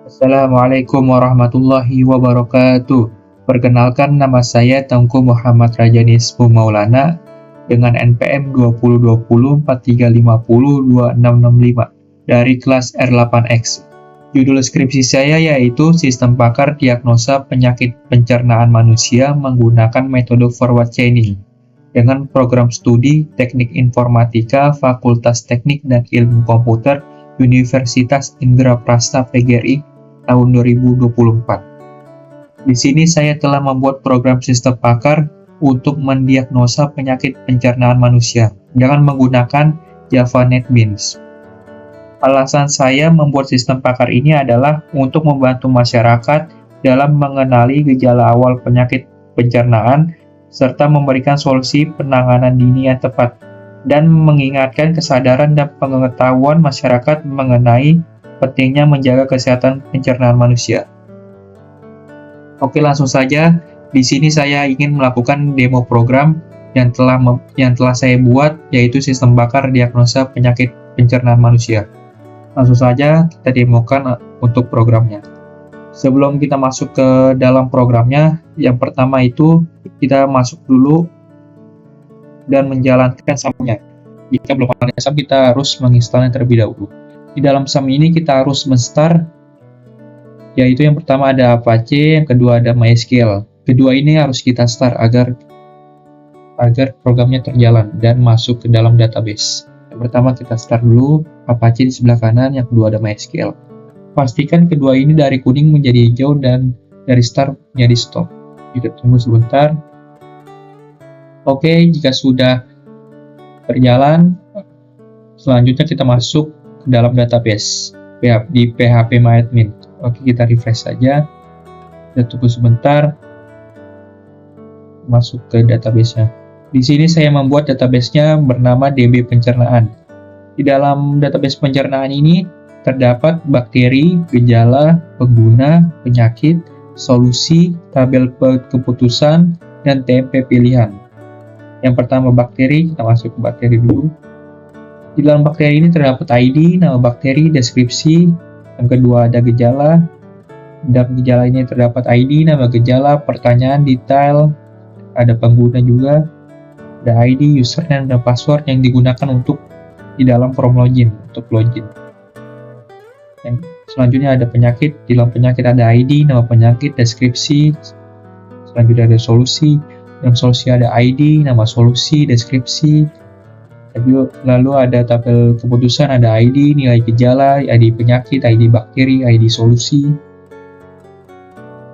Assalamualaikum warahmatullahi wabarakatuh. Perkenalkan, nama saya Tengku Muhammad Rajanismu Maulana dengan NPM 202043502665 dari kelas R8X. Judul skripsi saya yaitu Sistem Pakar Diagnosa Penyakit Pencernaan Manusia menggunakan metode forward chaining dengan program studi Teknik Informatika Fakultas Teknik dan Ilmu Komputer Universitas Indraprasta PGRI tahun 2024. Di sini saya telah membuat program sistem pakar untuk mendiagnosa penyakit pencernaan manusia dengan menggunakan Java NetBeans. Alasan saya membuat sistem pakar ini adalah untuk membantu masyarakat dalam mengenali gejala awal penyakit pencernaan serta memberikan solusi penanganan dini yang tepat dan mengingatkan kesadaran dan pengetahuan masyarakat mengenai pentingnya menjaga kesehatan pencernaan manusia. Oke, langsung saja. Di sini saya ingin melakukan demo program yang telah saya buat, yaitu sistem bakar diagnosa penyakit pencernaan manusia. Langsung saja kita demokan untuk programnya. Sebelum kita masuk ke dalam programnya, yang pertama itu kita masuk dulu dan menjalankan SAM-nya. Jika belum ada SAM, kita harus menginstalnya terlebih dahulu. Di dalam SAM ini kita harus men-start, yaitu yang pertama ada Apache, yang kedua ada MySQL. Kedua ini harus kita start agar programnya terjalan dan masuk ke dalam database. Yang pertama kita start dulu, Apache di sebelah kanan, yang kedua ada MySQL. Pastikan kedua ini dari kuning menjadi hijau dan dari start menjadi stop. Kita tunggu sebentar. Oke, jika sudah berjalan, selanjutnya kita masuk ke dalam database di phpMyAdmin. Oke, kita refresh saja. Kita tunggu sebentar. Masuk ke database-nya. Di sini saya membuat database-nya bernama DB Pencernaan. Di dalam database pencernaan ini terdapat bakteri, gejala, pengguna, penyakit, solusi, tabel keputusan, dan TMP pilihan. Yang pertama bakteri, kita masuk ke bakteri dulu. Di dalam bakteri ini terdapat ID, nama bakteri, deskripsi. Yang kedua ada gejala. Dalam gejala ini terdapat ID, nama gejala, pertanyaan, detail. Ada pengguna juga. Ada ID, username, dan password yang digunakan untuk di dalam form login, untuk login. Yang selanjutnya ada penyakit. Di dalam penyakit ada ID, nama penyakit, deskripsi. Selanjutnya ada solusi. Dalam solusi ada ID, nama solusi, deskripsi. Lalu ada tabel keputusan, ada ID, nilai gejala, ID penyakit, ID bakteri, ID solusi.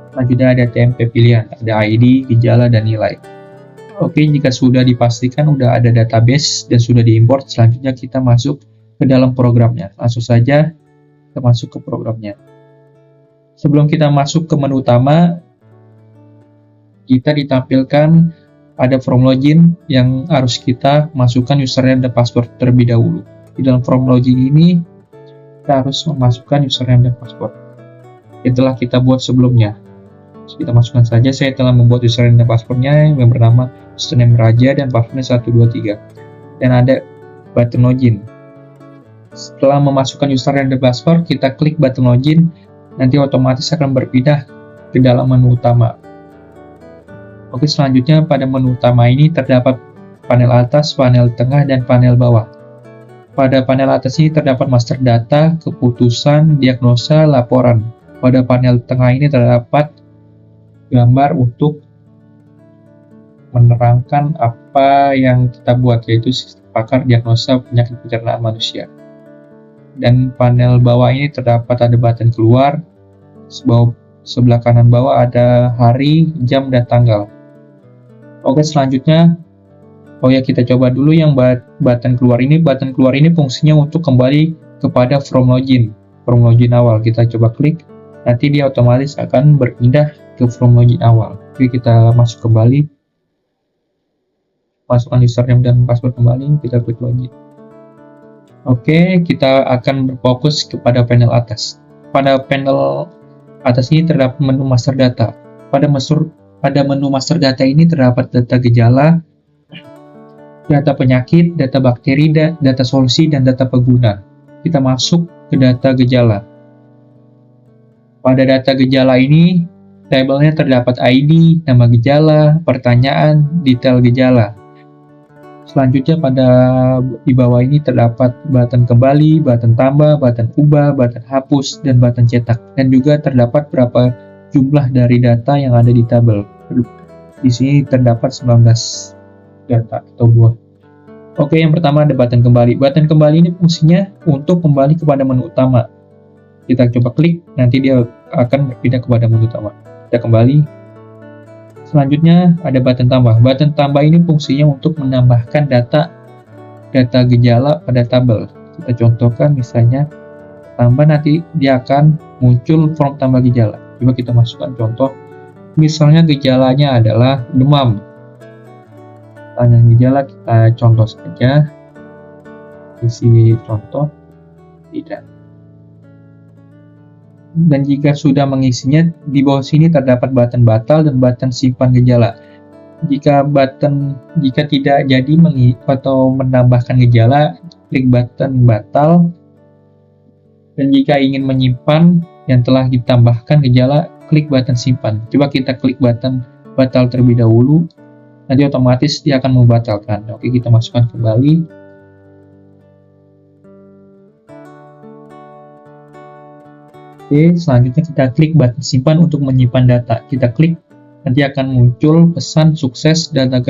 Selanjutnya ada TMP pilihan, ada ID, gejala, dan nilai. Oke, jika sudah dipastikan sudah ada database dan sudah diimport, selanjutnya kita masuk ke dalam programnya. Langsung saja kita masuk ke programnya. Sebelum kita masuk ke menu utama, kita ditampilkan ada form login yang harus kita masukkan username dan password terlebih dahulu. Di dalam form login ini, kita harus memasukkan username dan password yang telah kita buat sebelumnya. Kita masukkan saja, saya telah membuat username dan passwordnya yang bernama username Raja dan passwordnya 123. Dan ada button login. Setelah memasukkan username dan password, kita klik button login, nanti otomatis akan berpindah ke dalam menu utama. Oke, selanjutnya pada menu utama ini terdapat panel atas, panel tengah, dan panel bawah. Pada panel atas ini terdapat master data, keputusan, diagnosa, laporan. Pada panel tengah ini terdapat gambar untuk menerangkan apa yang kita buat, yaitu sistem pakar diagnosa penyakit pencernaan manusia. Dan panel bawah ini terdapat ada button keluar, sebelah kanan bawah ada hari, jam, dan tanggal. Oke, selanjutnya, kita coba dulu yang button keluar ini. Button keluar ini fungsinya untuk kembali kepada form login awal. Kita coba klik, nanti dia otomatis akan berpindah ke form login awal. Oke, kita masuk kembali, masukkan username dan password kembali, kita klik login. Oke, kita akan berfokus kepada panel atas. Pada panel atas ini terdapat menu master data. Pada menu master data ini terdapat data gejala, data penyakit, data bakteri, data solusi, dan data pengguna. Kita masuk ke data gejala. Pada data gejala ini, tabelnya terdapat ID, nama gejala, pertanyaan, detail gejala. Selanjutnya di bawah ini terdapat button kembali, button tambah, button ubah, button hapus, dan button cetak. Dan juga terdapat berapa jumlah dari data yang ada di tabel. Di sini terdapat 19 data atau buah. Oke, yang pertama ada button kembali. Button kembali ini fungsinya untuk kembali kepada menu utama. Kita coba klik, nanti dia akan berpindah kepada menu utama. Kita kembali. Selanjutnya ada button tambah. Button tambah ini fungsinya untuk menambahkan data gejala pada tabel. Kita contohkan misalnya tambah, nanti dia akan muncul form tambah gejala. Coba kita masukkan contoh. Misalnya gejalanya adalah demam. Tanya gejala, kita contoh saja. Isi contoh tidak. Dan jika sudah mengisinya, di bawah sini terdapat button batal dan button simpan gejala. Jika tidak jadi atau menambahkan gejala, klik button batal. Dan jika ingin menyimpan yang telah ditambahkan gejala, klik button simpan. Coba kita klik button batal terlebih dahulu, nanti otomatis dia akan membatalkan. Oke, kita masukkan kembali. Oke, selanjutnya kita klik button simpan untuk menyimpan data. Kita klik, nanti akan muncul pesan sukses data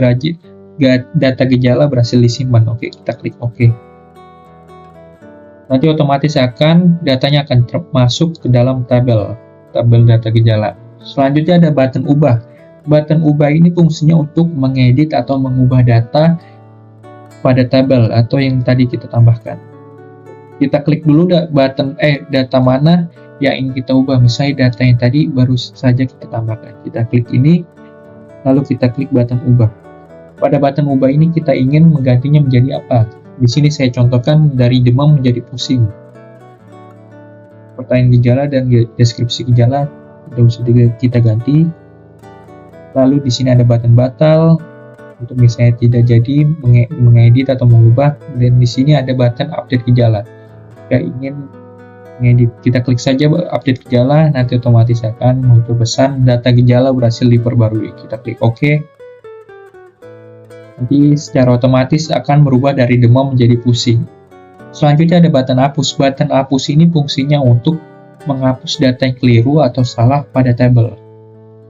gejala berhasil disimpan. Oke, kita klik OK. Nanti otomatis datanya akan masuk ke dalam tabel data gejala. Selanjutnya ada button ubah. Button ubah ini fungsinya untuk mengedit atau mengubah data pada tabel atau yang tadi kita tambahkan. Kita klik dulu data mana yang ingin kita ubah. Misalnya data yang tadi baru saja kita tambahkan. Kita klik ini, lalu kita klik button ubah. Pada button ubah ini kita ingin menggantinya menjadi apa? Di sini saya contohkan dari demam menjadi pusing. Pertanyaan gejala dan deskripsi gejala sudah kita ganti. Lalu di sini ada button batal untuk misalnya tidak jadi mengedit atau mengubah, dan di sini ada button update gejala. Jika ingin mengedit, kita klik saja update gejala, nanti otomatis akan muncul pesan data gejala berhasil diperbarui. Kita klik OK. Nanti secara otomatis akan berubah dari demam menjadi pusing. Selanjutnya ada button hapus. Button hapus ini fungsinya untuk menghapus data yang keliru atau salah pada tabel.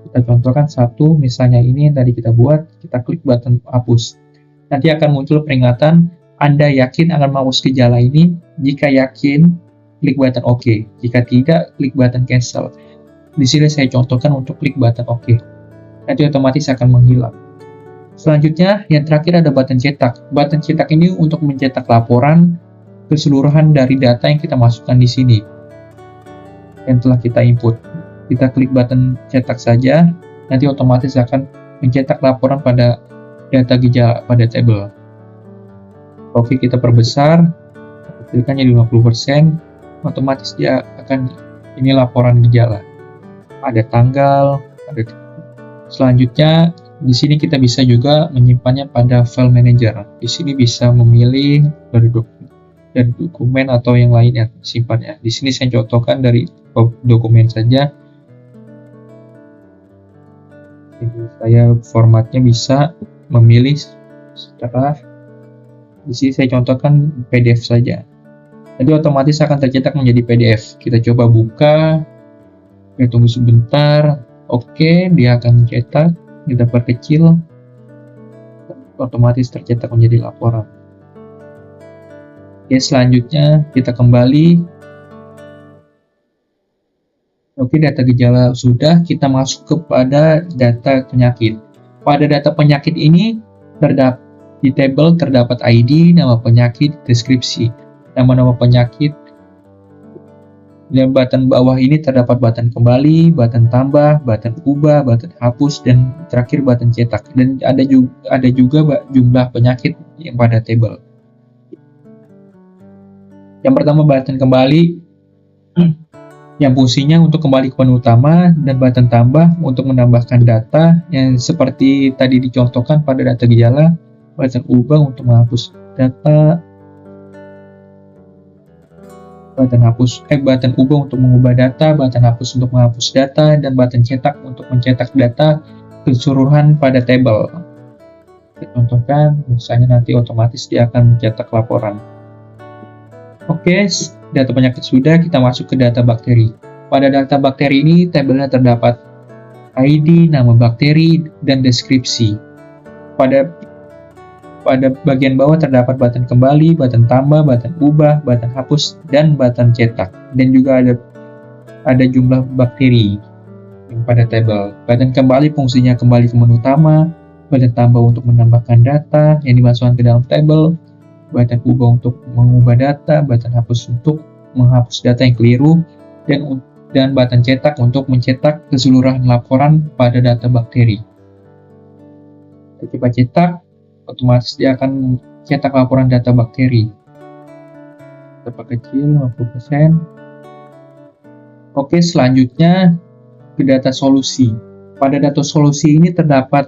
Kita contohkan satu, misalnya ini yang tadi kita buat, kita klik button hapus. Nanti akan muncul peringatan, Anda yakin akan menghapus gejala ini? Jika yakin, klik button OK. Jika tidak, klik button cancel. Di sini saya contohkan untuk klik button OK. Nanti otomatis akan menghilang. Selanjutnya, yang terakhir ada button cetak. Button cetak ini untuk mencetak laporan keseluruhan dari data yang kita masukkan di sini yang telah kita input. Kita klik button cetak saja, nanti otomatis akan mencetak laporan pada data gejala pada tabel. Oke, kita perbesar, klikkannya 50%, otomatis dia akan ini laporan gejala. Ada tanggal, selanjutnya di sini kita bisa juga menyimpannya pada file manager. Di sini bisa memilih dari dokumen atau yang lain yang simpannya. Di sini saya contohkan dari dokumen saja. Jadi saya formatnya bisa memilih secara, di sini saya contohkan PDF saja. Jadi otomatis akan tercetak menjadi PDF. Kita coba buka, kita tunggu sebentar. Oke, dia akan mencetak. Kita perkecil, otomatis tercetak menjadi laporan. Oke, selanjutnya kita kembali. Oke, data gejala sudah, kita masuk kepada data penyakit. Pada data penyakit ini di tabel terdapat ID, nama penyakit, deskripsi, nama-nama penyakit. Dan button bawah ini terdapat button kembali, button tambah, button ubah, button hapus, dan terakhir button cetak. Dan ada juga jumlah penyakit yang pada tabel. Yang pertama button kembali, yang fungsinya untuk kembali ke menu utama, dan button tambah untuk menambahkan data yang seperti tadi dicontohkan pada data gejala, button ubah untuk menghapus data. button ubah untuk mengubah data, button hapus untuk menghapus data, dan button cetak untuk mencetak data keseluruhan pada tabel. Contohkan, misalnya nanti otomatis dia akan mencetak laporan. Oke, data penyakit sudah, kita masuk ke data bakteri. Pada data bakteri ini, tabelnya terdapat ID, nama bakteri, dan deskripsi. Pada bagian bawah terdapat button kembali, button tambah, button ubah, button hapus, dan button cetak. Dan juga ada jumlah bakteri pada tabel. Button kembali fungsinya kembali ke menu utama, button tambah untuk menambahkan data yang dimasukkan ke dalam tabel, button ubah untuk mengubah data, button hapus untuk menghapus data yang keliru, dan button cetak untuk mencetak keseluruhan laporan pada data bakteri. Ketika cetak, otomatis dia akan cetak laporan data bakteri. Berapa kecil, 50%. Oke, selanjutnya ke data solusi. Pada data solusi ini terdapat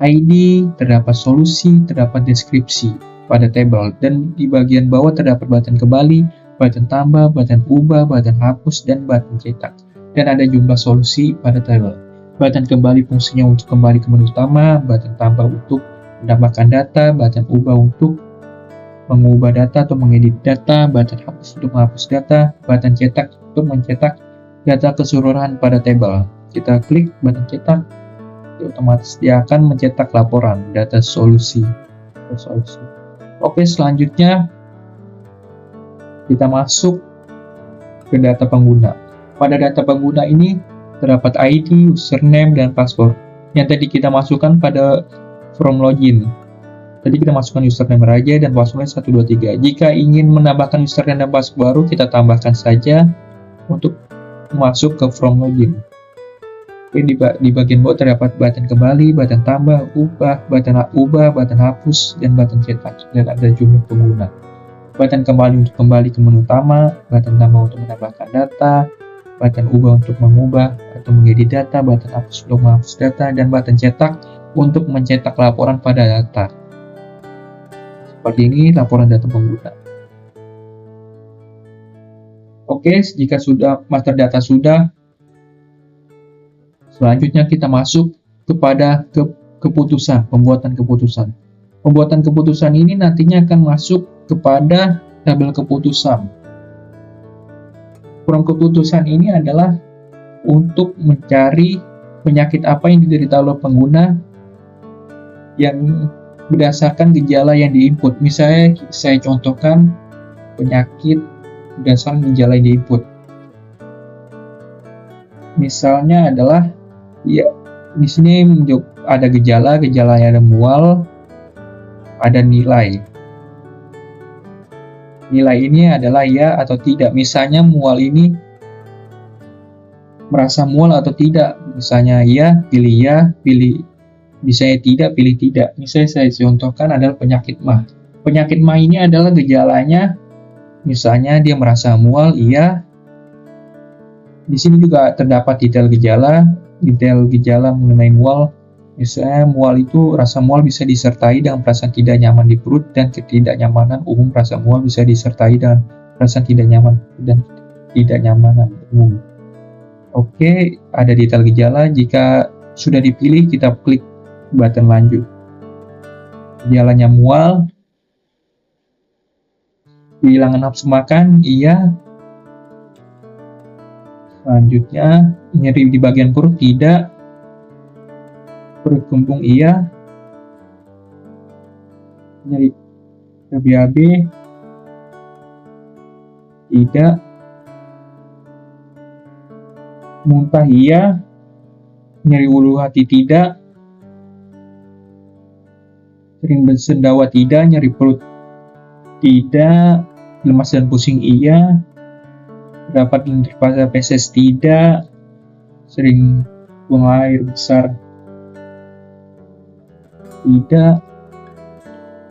ID, terdapat solusi, terdapat deskripsi pada tabel, dan di bagian bawah terdapat button kembali, button tambah, button ubah, button hapus, dan button cetak. Dan ada jumlah solusi pada tabel. Button kembali fungsinya untuk kembali ke menu utama, button tambah untuk menambahkan data, button ubah untuk mengubah data atau mengedit data, button hapus untuk menghapus data, button cetak untuk mencetak data keseluruhan pada tabel. Kita klik button cetak, otomatis dia akan mencetak laporan data solusi. Oke, selanjutnya kita masuk ke data pengguna. Pada data pengguna ini terdapat ID, username, dan password yang tadi kita masukkan pada form login. Tadi kita masukkan username saja dan passwordnya 123. Jika ingin menambahkan username dan password baru, kita tambahkan saja untuk masuk ke form login. Oke, di bagian bawah terdapat button kembali, button tambah, button hapus, dan button cetak. Dan ada jumlah pengguna. Button kembali untuk kembali ke menu utama, button tambah untuk menambahkan data, button ubah untuk mengubah atau mengedit data, button hapus untuk menghapus data, dan button cetak untuk mencetak laporan pada data. Seperti ini laporan data pengguna. Oke, jika sudah master data sudah, selanjutnya kita masuk kepada keputusan, pembuatan keputusan. Pembuatan keputusan ini nantinya akan masuk kepada tabel keputusan. Form keputusan ini adalah untuk mencari penyakit apa yang diderita oleh pengguna yang berdasarkan gejala yang diinput. Misalnya saya contohkan penyakit berdasarkan gejala yang diinput. Misalnya adalah ya di sini ada gejalanya ada mual, ada nilai. Nilai ini adalah ya atau tidak. Misalnya mual ini merasa mual atau tidak. Misalnya ya, pilih misalnya tidak, pilih tidak. Misalnya saya contohkan adalah penyakit MAH. Penyakit MAH ini adalah gejalanya, misalnya dia merasa mual, iya. Di sini juga terdapat detail gejala mengenai mual. Misalnya mual itu, rasa mual bisa disertai dengan perasaan tidak nyaman di perut, dan ketidaknyamanan umum. Rasa mual bisa disertai dengan perasaan tidak nyaman dan tidak nyamanan umum. Oke, ada detail gejala. Jika sudah dipilih, kita klik button lanjut. Gejalanya mual, kehilangan nafsu makan, iya. Selanjutnya, nyeri di bagian perut, tidak. Perut kembung, iya. Nyeri BAB, tidak. Muntah, iya. Nyeri ulu hati, tidak. Sering bersendawa, tidak. Nyeri perut, tidak. Lemas dan pusing, iya. Dapat interpelasi feses, tidak. Sering buang air besar, tidak.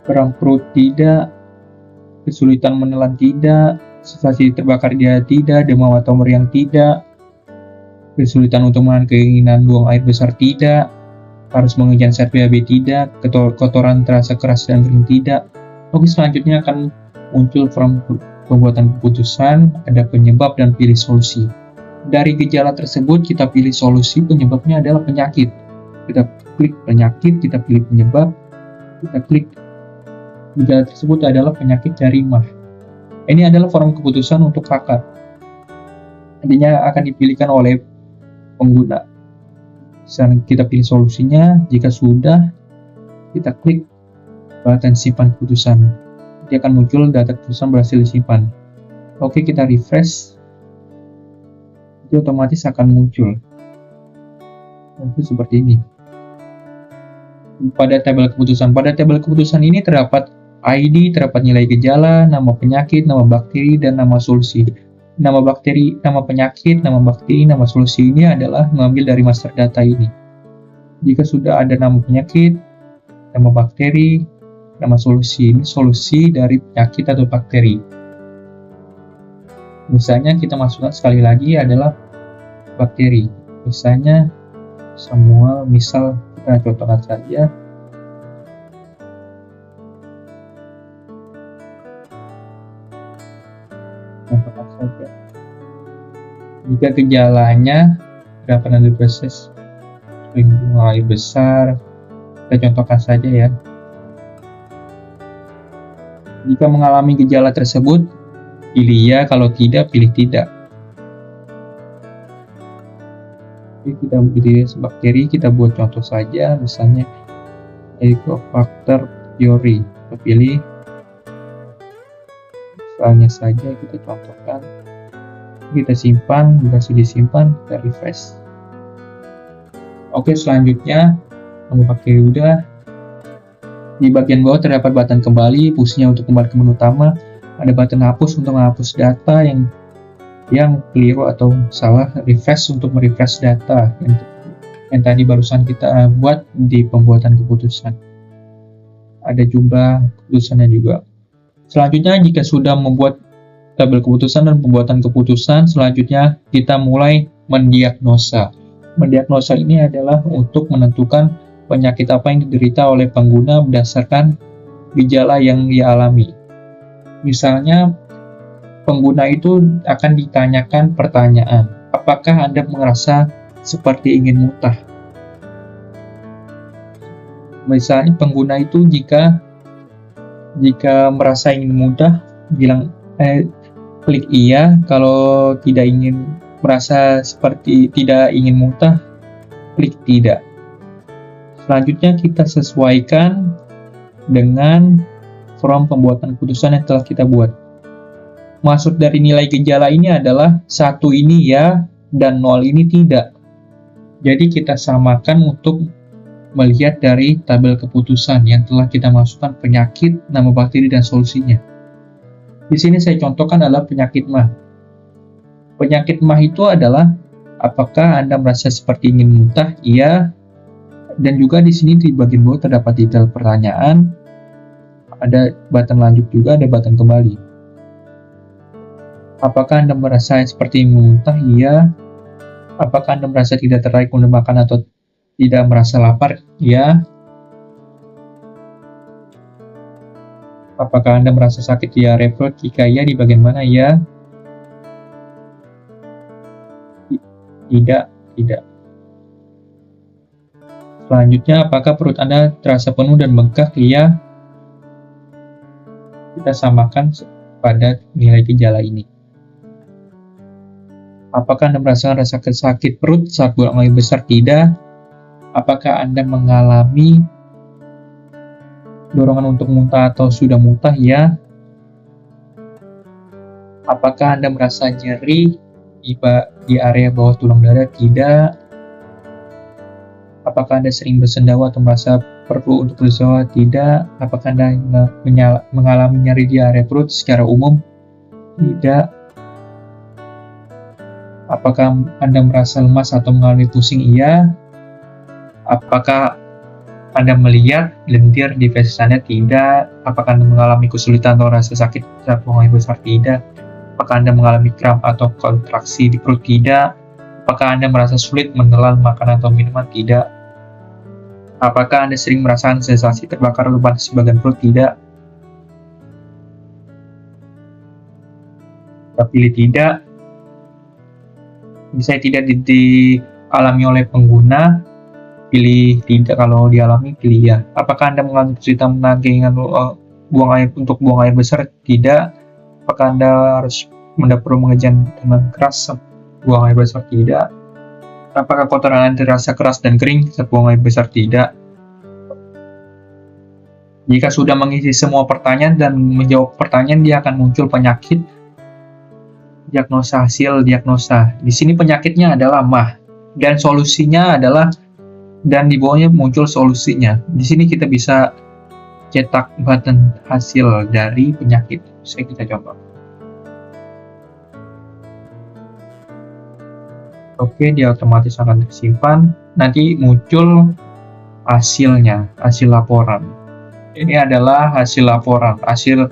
Perang perut, tidak. Kesulitan menelan, tidak. Sensasi terbakar, dia tidak. Demam atau meriang, tidak. Kesulitan untuk menahan keinginan buang air besar, tidak. Harus mengejar saat BAB, tidak. Kotoran terasa keras dan kering, tidak. Oke, selanjutnya akan muncul form pembuatan keputusan, ada penyebab dan pilih solusi. Dari gejala tersebut kita pilih solusi, penyebabnya adalah penyakit. Kita klik penyakit, kita pilih penyebab, kita klik gejala tersebut adalah penyakit dari mah. Ini adalah form keputusan untuk kakak. Nantinya akan dipilihkan oleh pengguna. Sekarang kita pilih solusinya, jika sudah, kita klik button simpan keputusan. Nanti akan muncul data keputusan berhasil disimpan. Oke, kita refresh. Itu otomatis akan muncul. Itu seperti ini. Pada tabel keputusan ini terdapat ID, terdapat nilai gejala, nama penyakit, nama bakteri, dan nama solusi. Nama bakteri, nama penyakit, nama bakteri, nama solusi ini adalah mengambil dari master data ini. Jika sudah ada nama penyakit, nama bakteri, nama solusi, ini solusi dari penyakit atau bakteri. Misalnya kita masukkan sekali lagi adalah bakteri. Misalnya semua, misal kita contohkan saja. Jika gejalanya dapat nanti proses mulai besar, kita contohkan saja ya. Jika mengalami gejala tersebut, pilih ya, kalau tidak, pilih tidak. Oke, kita pilih bakteri, kita buat contoh saja, misalnya Helicobacter pylori. Kita pilih, misalnya saja kita contohkan. Kita simpan, berhasil disimpan, kita refresh. Oke, selanjutnya nama bakteri udah. Di bagian bawah terdapat button kembali, fungsinya untuk kembali ke menu utama. Ada button hapus untuk menghapus data yang keliru atau salah, refresh untuk merefresh data yang tadi barusan kita buat di pembuatan keputusan. Ada jumlah keputusannya juga. Selanjutnya, jika sudah membuat tabel keputusan dan pembuatan keputusan, selanjutnya kita mulai mendiagnosa. Mendiagnosa ini adalah untuk menentukan penyakit apa yang diderita oleh pengguna berdasarkan gejala yang dia alami. Misalnya, pengguna itu akan ditanyakan pertanyaan, apakah Anda merasa seperti ingin muntah? Misalnya, pengguna itu jika merasa ingin muntah, bilang klik iya. Kalau tidak ingin merasa seperti tidak ingin muntah, klik tidak. Selanjutnya kita sesuaikan dengan form pembuatan keputusan yang telah kita buat. Maksud dari nilai gejala ini adalah 1 ini ya dan 0 ini tidak. Jadi kita samakan untuk melihat dari tabel keputusan yang telah kita masukkan penyakit, nama bakteri, dan solusinya. Di sini saya contohkan adalah penyakit mah. Penyakit mah itu adalah apakah Anda merasa seperti ingin muntah? Iya. Dan juga di sini di bagian bawah terdapat detail pertanyaan. Ada button lanjut juga, ada button kembali. Apakah Anda merasa seperti ingin muntah? Iya. Apakah Anda merasa tidak tertarik untuk makan atau tidak merasa lapar? Iya. Apakah Anda merasa sakit diare perut? Jika iya, di bagian mana? Ya. Tidak. Selanjutnya, apakah perut Anda terasa penuh dan bengkak? Iya. Kita samakan pada nilai gejala ini. Apakah Anda merasakan rasa sakit perut saat buang air besar? Tidak. Apakah Anda mengalami dorongan untuk muntah atau sudah muntah? Ya. Apakah Anda merasa nyeri di area bawah tulang dada? Tidak. Apakah Anda sering bersendawa atau merasa perlu untuk bersendawa? Tidak. Apakah Anda mengalami nyeri di area perut secara umum? Tidak. Apakah Anda merasa lemas atau mengalami pusing? Iya. Apakah Anda melihat lendir di fesis Anda? Tidak. Apakah Anda mengalami kesulitan atau rasa sakit saat buang air besar? Tidak. Apakah Anda mengalami kram atau kontraksi di perut? Tidak. Apakah Anda merasa sulit menelan makanan atau minuman? Tidak. Apakah Anda sering merasakan sensasi terbakar atau panas di bagian perut? Tidak. Kita pilih tidak. Bisa tidak dialami oleh pengguna, pilih tidak. Kalau dialami, pilih ya. Apakah Anda mengalami kesulitan menahan keinginan buang air untuk buang air besar? Tidak. Apakah Anda perlu mengejar dengan keras buang air besar? Tidak. Apakah kotoran Anda terasa keras dan kering saat buang air besar? Tidak. Jika sudah mengisi semua pertanyaan dan menjawab pertanyaan, dia akan muncul penyakit. Diagnosa, hasil diagnosa. Di sini penyakitnya adalah MAH dan solusinya adalah, dan di bawahnya muncul solusinya. Di sini kita bisa cetak button hasil dari penyakit. Kita coba. Oke, dia otomatis akan tersimpan. Nanti muncul hasilnya, hasil laporan. Ini adalah hasil laporan. Hasil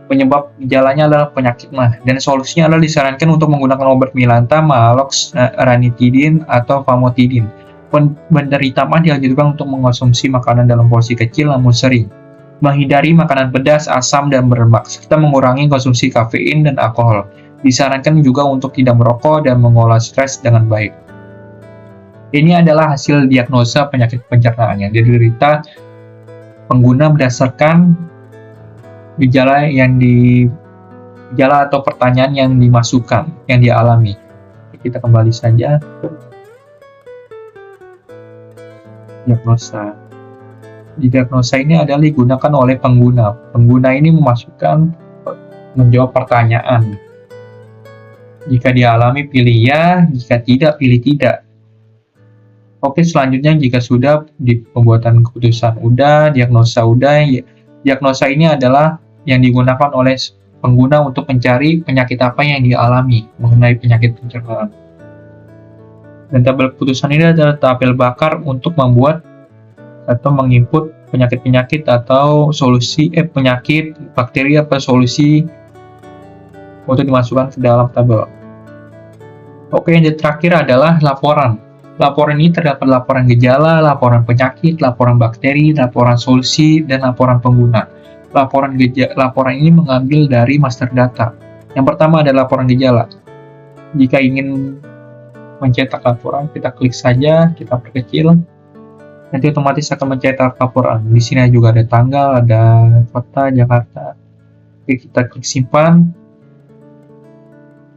penyebab gejalanya adalah penyakit MAH, dan solusinya adalah disarankan untuk menggunakan obat Mylanta, Maalox, ranitidin, atau famotidin. Penderita MAH dianjurkan untuk mengonsumsi makanan dalam porsi kecil namun sering, menghindari makanan pedas, asam, dan berlemak, serta mengurangi konsumsi kafein dan alkohol. Disarankan juga untuk tidak merokok dan mengolah stres dengan baik. Ini adalah hasil diagnosa penyakit pencernaan yang diderita pengguna berdasarkan gejala atau pertanyaan yang dimasukkan, yang dia alami. Kita kembali saja ke diagnosa. Di diagnosa ini adalah digunakan oleh pengguna. Pengguna ini menjawab pertanyaan. Jika dialami, pilih ya. Jika tidak, pilih tidak. Oke, selanjutnya jika sudah di pembuatan keputusan udah, diagnosa udah. Diagnosa ini adalah yang digunakan oleh pengguna untuk mencari penyakit apa yang dialami mengenai penyakit pencernaan. Dan tabel keputusan ini adalah tabel bakar untuk membuat atau menginput penyakit-penyakit atau solusi penyakit, bakteri atau solusi untuk dimasukkan ke dalam tabel. Oke, yang terakhir adalah laporan. Laporan ini terdapat laporan gejala, laporan penyakit, laporan bakteri, laporan solusi, dan laporan pengguna. Laporan ini mengambil dari master data. Yang pertama adalah laporan gejala. Jika ingin mencetak laporan, kita klik saja, kita perkecil, nanti otomatis akan mencetak laporan. Di sini juga ada tanggal, ada kota Jakarta. Oke, kita klik simpan.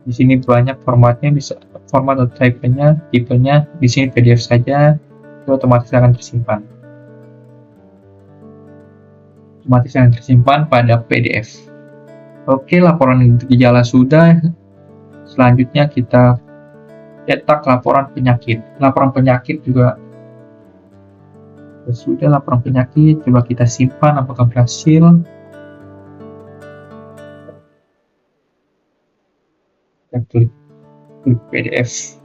Di sini banyak formatnya, bisa format atau tipenya. Di sini PDF saja, itu otomatis akan tersimpan. Otomatis akan tersimpan pada PDF. Oke, laporan gejala sudah. Selanjutnya kita cetak laporan penyakit. Laporan penyakit juga sudah. Laporan penyakit coba kita simpan, apakah berhasil. Kita klik PDF.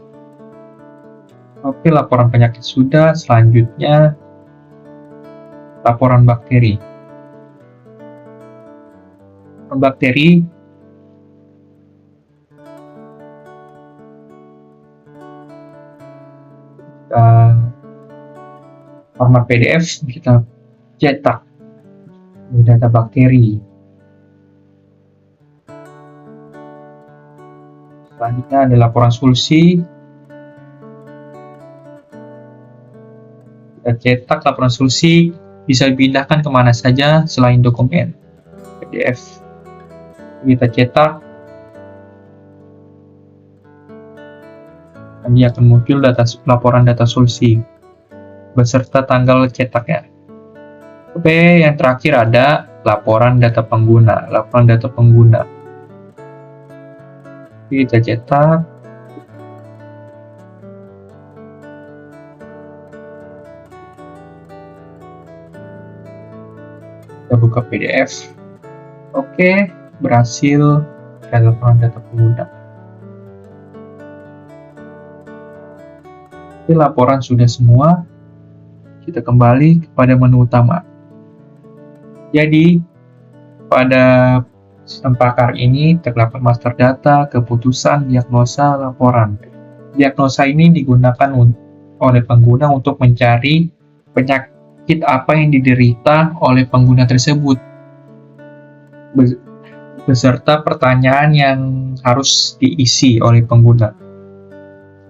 Oke, laporan penyakit sudah. Selanjutnya laporan bakteri. Format PDF kita cetak di data bakteri. Selanjutnya ada laporan solusi. Kita cetak laporan solusi, bisa dipindahkan kemana saja selain dokumen PDF. Kita cetak, nanti akan muncul laporan data solusi beserta tanggal cetaknya. Oke, yang terakhir ada laporan data pengguna. Kita cetak, kita buka PDF. Oke, berhasil laporan data pengguna. Oke, laporan sudah semua. Kita kembali kepada menu utama. Jadi, pada sistem pakar ini terdapat master data, keputusan, diagnosa, laporan. Diagnosa ini digunakan oleh pengguna untuk mencari penyakit apa yang diderita oleh pengguna tersebut. beserta pertanyaan yang harus diisi oleh pengguna.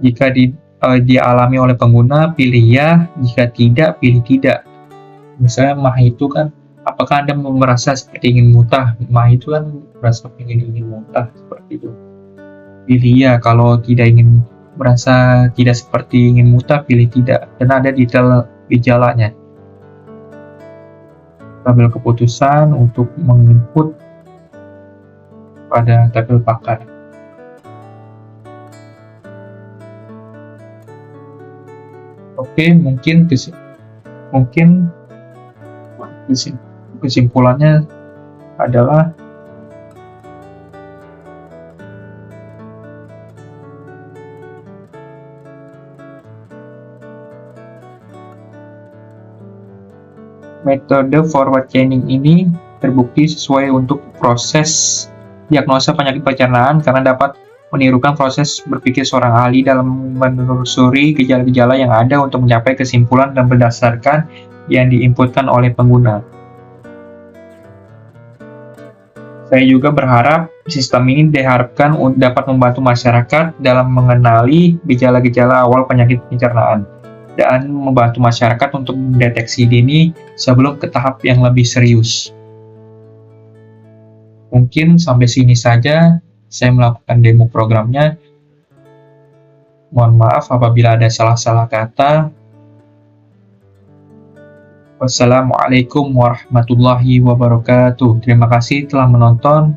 Jika dialami oleh pengguna, pilih ya, jika tidak, pilih tidak. Misalnya mah itu kan, apakah Anda merasa seperti ingin muntah? Mah itu kan merasa ingin muntah, seperti itu. Pilih ya, kalau merasa tidak seperti ingin muntah, pilih tidak. Dan ada detail gejalanya. Ambil keputusan untuk menginput pada tabel pakar. Oke, mungkin kesimpulannya adalah metode forward chaining ini terbukti sesuai untuk proses diagnosa penyakit pencernaan karena dapat menirukan proses berpikir seorang ahli dalam menelusuri gejala-gejala yang ada untuk mencapai kesimpulan dan berdasarkan yang diinputkan oleh pengguna. Saya juga berharap sistem ini diharapkan dapat membantu masyarakat dalam mengenali gejala-gejala awal penyakit pencernaan dan membantu masyarakat untuk mendeteksi dini sebelum ke tahap yang lebih serius. Mungkin sampai sini saja saya melakukan demo programnya. Mohon maaf apabila ada salah-salah kata. Wassalamualaikum warahmatullahi wabarakatuh. Terima kasih telah menonton.